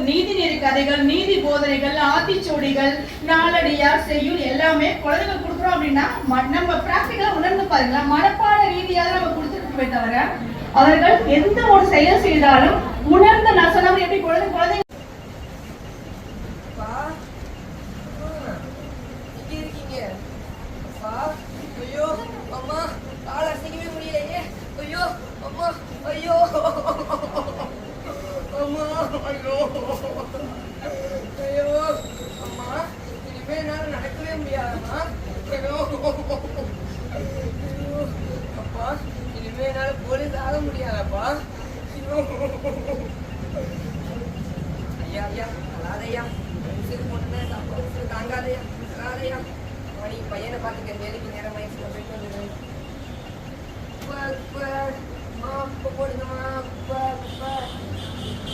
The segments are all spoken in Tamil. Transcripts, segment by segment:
நீதிநெறி கதைகள், நீதி போதனைகள், ஆத்திச்சூடிகள், நாலடியார் செய்யுள் எல்லாமே குழந்தைங்க கொடுக்குறோம் அப்படின்னா நம்ம பிராக்டிகலா உணர்ந்து பாருங்களா, மனப்பாட ரீதியாக நம்ம கொடுத்துருக்கோமே தவிர அவர்கள் எந்த ஒரு செயல் செய்தாலும் உணர்ந்த நசனம் எப்படி குழந்தை ஐயோ அம்மா கால் அசைக்கவே முடியலையே. ஐயோ அம்மா ஐயோ அம்மா ஐயோ ஐயோ அம்மா இனிமே என்னால நடக்கவே முடியாதம்மா. ஐயோ ஐயோ அப்பா இனிமே என்னால போலீஸ் ஆக முடியாதப்பா. ஐயா ஐயா அழாதையா, சிறு பொண்ணு தப்பு தாங்காதையா, அழாதையா. மணி பையனை பார்த்துக்க, வேலைக்கு நேரம் வயசுல போயிட்டு வந்துடுவேன். போடுங்கம்மா.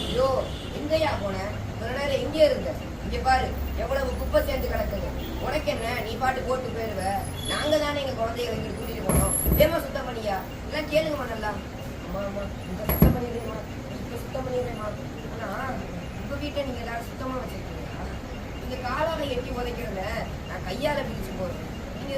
ஐயோ எங்கயா போன? ஒரு நேரம் எங்கே இருந்த? இங்க பாரு எவ்வளவு குப்பை சேர்ந்து கிடக்குங்க. உனக்கு என்ன, நீ பாட்டு போட்டு போயிடுவ. நாங்க தானே எங்க குழந்தைகளை இங்க கூட்டிட்டு போனோம். ஏமா சுத்தம் பண்ணியா? எல்லாம் கேளுங்கம்மா நல்லா. அம்மா அம்மா இந்த சுத்தம் பண்ணிடுறேம்மா, இப்ப சுத்தம் பண்ணிடுறேம்மா. ஆனா உங்க வீட்டை நீங்க எல்லாரும் சுத்தமா வச்சிருக்கீங்களா? இந்த காலால எட்டி உதைக்கிறத நான் கையால பிடிச்சு போறேன். நீங்க